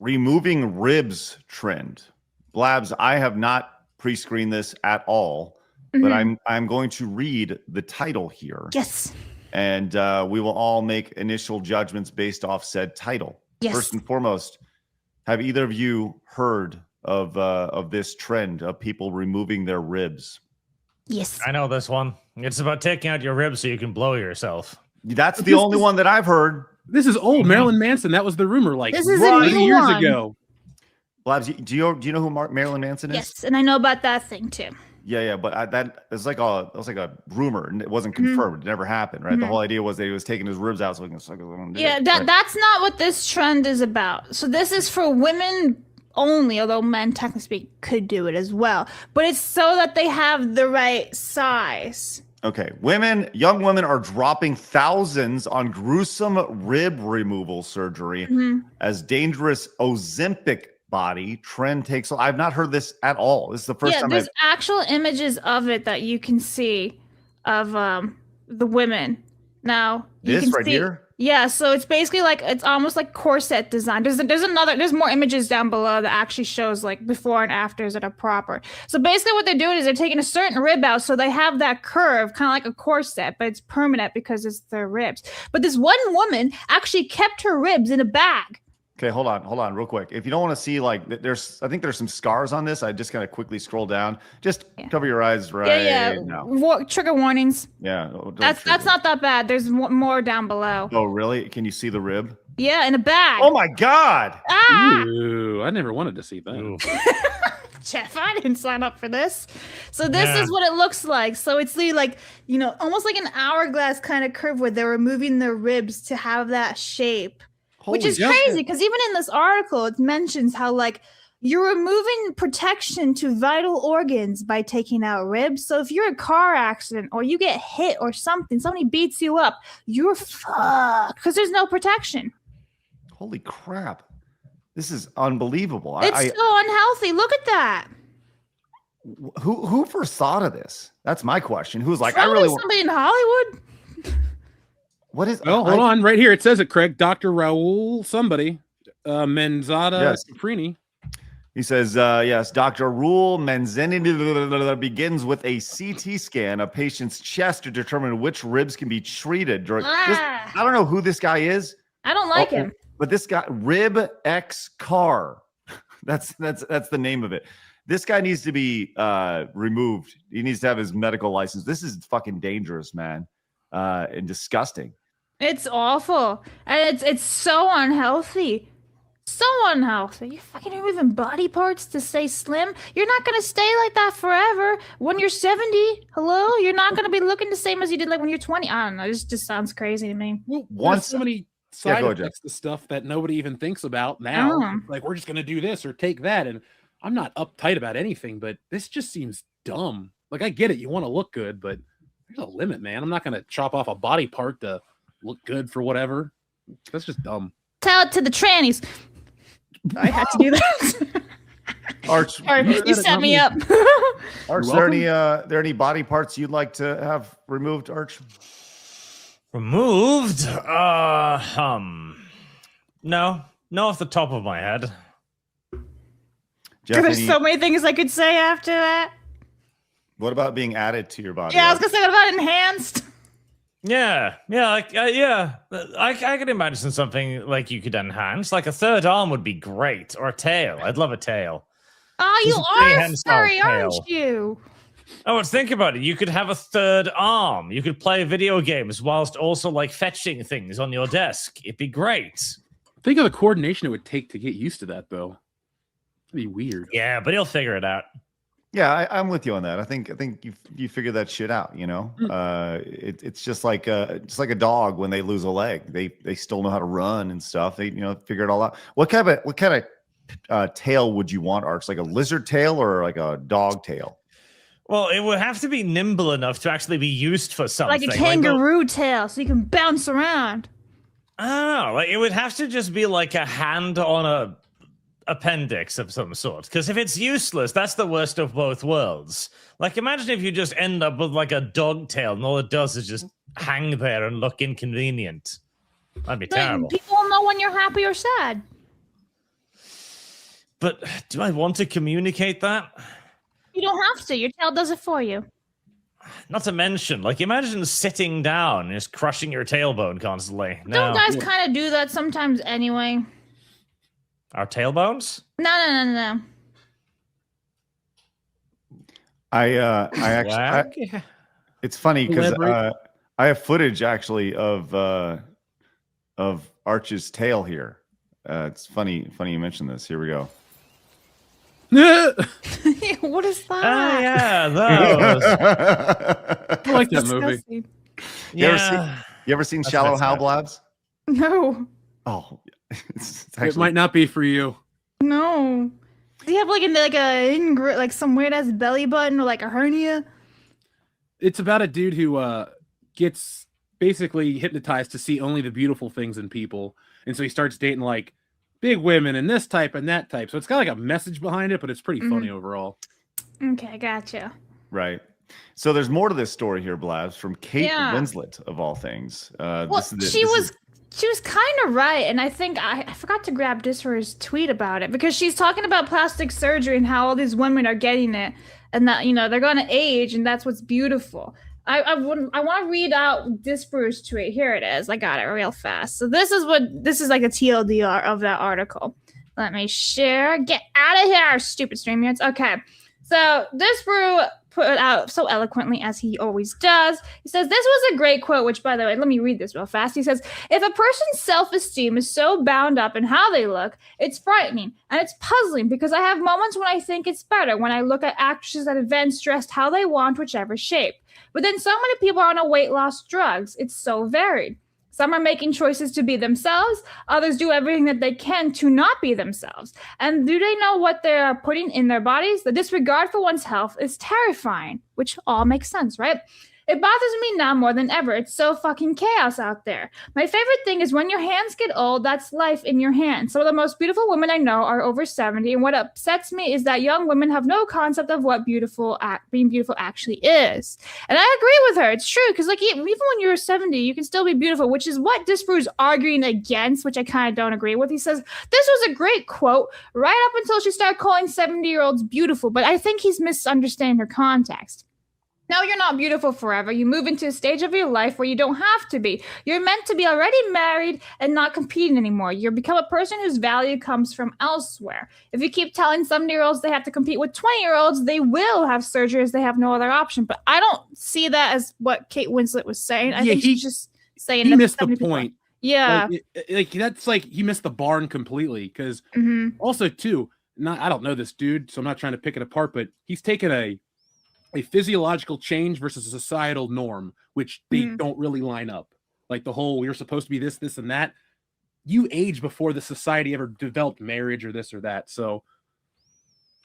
removing ribs trend. Blabs, I have not pre-screened this at all, but I'm going to read the title here. Yes. And we will all make initial judgments based off said title. Yes. First and foremost, have either of you heard of this trend of people removing their ribs? Yes. I know this one. It's about taking out your ribs so you can blow yourself. That's the only one that I've heard. This is old. Marilyn Manson. That was the rumor like This is 30 a new years one. ago. Blabs, do you know who Marilyn Manson is? Yes, and I know about that thing too. Yeah, but that was like a rumor, and it wasn't confirmed. It never happened, right? The whole idea was that he was taking his ribs out so he can suck his own dick. Yeah, that's not what this trend is about. So this is for women only, although men technically speaking could do it as well. But it's so that they have the right size. Okay, young women are dropping thousands on gruesome rib removal surgery as dangerous Ozempic body trend takes. I've not heard this at all. This is the first time. There's actual images of it that you can see of the women. Now you this can right see, here. Yeah, so it's basically like it's almost like corset design. There's more images down below that actually shows like before and afters that are proper. So basically what they're doing is they're taking a certain rib out so they have that curve, kind of like a corset, but it's permanent because it's their ribs. But this one woman actually kept her ribs in a bag. Okay, hold on real quick. If you don't want to see, like, I think there's some scars on this. I just kind of quickly scroll down. Just cover your eyes right now. Trigger warnings. Yeah. That's not that bad. There's more down below. Oh, really? Can you see the rib? Yeah, in a bag. Oh my God. Ah! Ooh, I never wanted to see that. Jeff, I didn't sign up for this. So this is what it looks like. So it's like, almost like an hourglass kind of curve where they're removing their ribs to have that shape. Which is crazy because even in this article, it mentions how like you're removing protection to vital organs by taking out ribs. So if you're in a car accident or you get hit or something, somebody beats you up, you're fucked because there's no protection. Holy crap. This is unbelievable. It's so unhealthy. Look at that. Who first thought of this? That's my question. Who's like, Probably I really want somebody in Hollywood. What is? Well, hold on, right here it says it, Craig. Dr. Raul Menzada Caprini. He says, yes, Dr. Raul Menzini begins with a CT scan of patient's chest to determine which ribs can be treated. I don't know who this guy is. I don't like him. But this guy, Rib X Car, that's the name of it. This guy needs to be removed. He needs to have his medical license. This is fucking dangerous, man, and disgusting. It's awful, and it's so unhealthy. So unhealthy. You're fucking removing body parts to stay slim. You're not gonna stay like that forever. When you're 70, hello, you're not gonna be looking the same as you did like when you're 20. I don't know. This just sounds crazy to me. Well, there's so many side effects to stuff that nobody even thinks about now. Like we're just gonna do this or take that, and I'm not uptight about anything, but this just seems dumb. Like I get it, you want to look good, but there's a limit, man. I'm not gonna chop off a body part to look good for whatever. That's just dumb. Tell it to the trannies. I had to do that. Arch, you set me up. Arch, there any body parts you'd like to have removed, Arch? Removed? No, off the top of my head. Jeff, there's so many things I could say after that. What about being added to your body? Yeah, I was gonna say, what about enhanced? Yeah. I could imagine something like you could enhance, like a third arm would be great, or a tail. I'd love a tail. Oh, you are furry, aren't you? Oh, think about it. You could have a third arm. You could play video games whilst also like fetching things on your desk. It'd be great. Think of the coordination it would take to get used to that, though. It'd be weird. Yeah, but he'll figure it out. Yeah, I'm with you on that. I think you figure that shit out. It's just like a dog when they lose a leg. They still know how to run and stuff. They figure it all out. What kind of tail would you want, Arch? Like a lizard tail or like a dog tail? Well, it would have to be nimble enough to actually be used for something. Like a kangaroo tail, so you can bounce around. I don't know. Like it would have to just be like a hand on a appendix of some sort, because if it's useless, that's the worst of both worlds. Like imagine if you just end up with like a dog tail and all it does is just hang there and look inconvenient. That'd be terrible. People will know when you're happy or sad. But do I want to communicate that? You don't have to. Your tail does it for you. Not to mention, like, imagine sitting down and just crushing your tailbone constantly. Don't guys kind of do that sometimes anyway? Our tailbones? No. I actually, it's funny because I have footage actually of Arch's tail here. It's funny you mentioned this. Here we go. What is that? Oh yeah, those. I like that movie. You ever seen Shallow Hal, Blabs? No. Oh, it might not be for you. No. Do you have like some weird ass belly button or like a hernia? It's about a dude who gets basically hypnotized to see only the beautiful things in people, and so he starts dating like big women and this type and that type. So it's got like a message behind it, but it's pretty funny overall. Okay, gotcha. Right. So there's more to this story here, Blabs, from Kate Winslet of all things. She was kind of right, and I think I forgot to grab Disra's tweet about it because she's talking about plastic surgery and how all these women are getting it, and that they're going to age, and that's what's beautiful. I want to read out Dispar's tweet. Here it is. I got it real fast. So this is like a TLDR of that article. Let me share. Get out of here, stupid StreamYards. Okay. So Dispar put it out so eloquently as he always does. He says, this was a great quote, which, by the way, let me read this real fast. He says, if a person's self-esteem is so bound up in how they look, it's frightening and it's puzzling because I have moments when I think it's better when I look at actresses at events dressed how they want, whichever shape. But then so many people are on a weight loss drugs. It's so varied. Some are making choices to be themselves. Others do everything that they can to not be themselves. And do they know what they're putting in their bodies? The disregard for one's health is terrifying, which all makes sense, right? It bothers me now more than ever. It's so fucking chaos out there. My favorite thing is when your hands get old, that's life in your hands. Some of the most beautiful women I know are over 70, and what upsets me is that young women have no concept of what being beautiful actually is. And I agree with her. It's true, because like even when you're 70, you can still be beautiful, which is what Dispar's arguing against, which I kind of don't agree with. He says, this was a great quote right up until she started calling 70-year-olds beautiful, but I think he's misunderstanding her context. No, you're not beautiful forever. You move into a stage of your life where you don't have to be. You're meant to be already married and not competing anymore. You become a person whose value comes from elsewhere. If you keep telling 70-year-olds they have to compete with 20-year-olds, they will have surgeries. They have no other option. But I don't see that as what Kate Winslet was saying. I think he's just saying he missed the point. Yeah. That's like he missed the barn completely. Because also, too, I don't know this dude, so I'm not trying to pick it apart, but he's taken a physiological change versus a societal norm, which they don't really line up. Like the whole, you're supposed to be this, and that. You age before the society ever developed marriage or this or that. So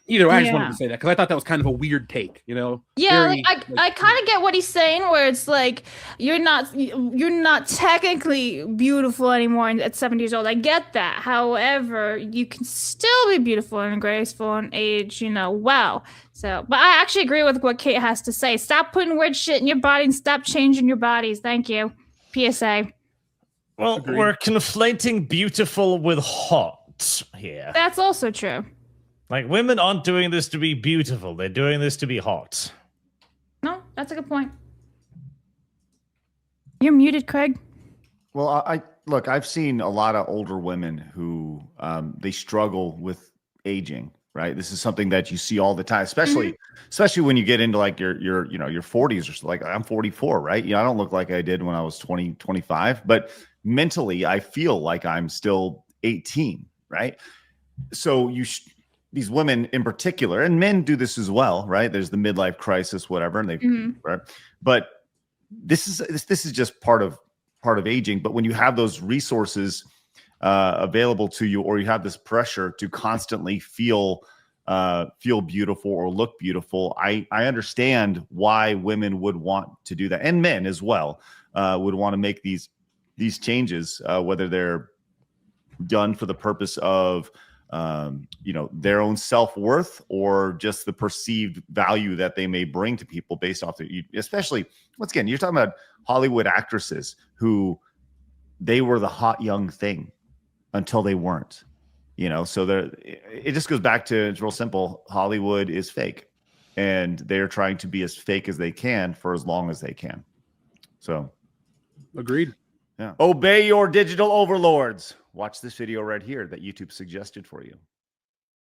either way, I just wanted to say that because I thought that was kind of a weird take, Yeah, I kind of get what he's saying, where it's like you're not technically beautiful anymore at 70 years old. I get that. However, you can still be beautiful and graceful and age, well. So, but I actually agree with what Kate has to say. Stop putting weird shit in your body and stop changing your bodies. Thank you. PSA. Well, we're conflating beautiful with hot here. That's also true. Like, women aren't doing this to be beautiful. They're doing this to be hot. No, that's a good point. You're muted, Craig. Well, I've seen a lot of older women who they struggle with aging, right? This is something that you see all the time, especially when you get into like your 40s or so. Like I'm 44, right? I don't look like I did when I was 20, 25, but mentally I feel like I'm still 18, right? So these women in particular, and men do this as well, right? There's the midlife crisis, whatever, and right? But this is just part of aging. But when you have those resources available to you, or you have this pressure to constantly feel beautiful or look beautiful, I understand why women would want to do that, and men as well would want to make these changes, whether they're done for the purpose of their own self-worth or just the perceived value that they may bring to people based off especially, once again, you're talking about Hollywood actresses who they were the hot young thing until they weren't. You know, so it just goes back to, it's real simple. Hollywood is fake, and they're trying to be as fake as they can for as long as they can. So, agreed. Yeah. Obey your digital overlords. Watch this video right here that YouTube suggested for you.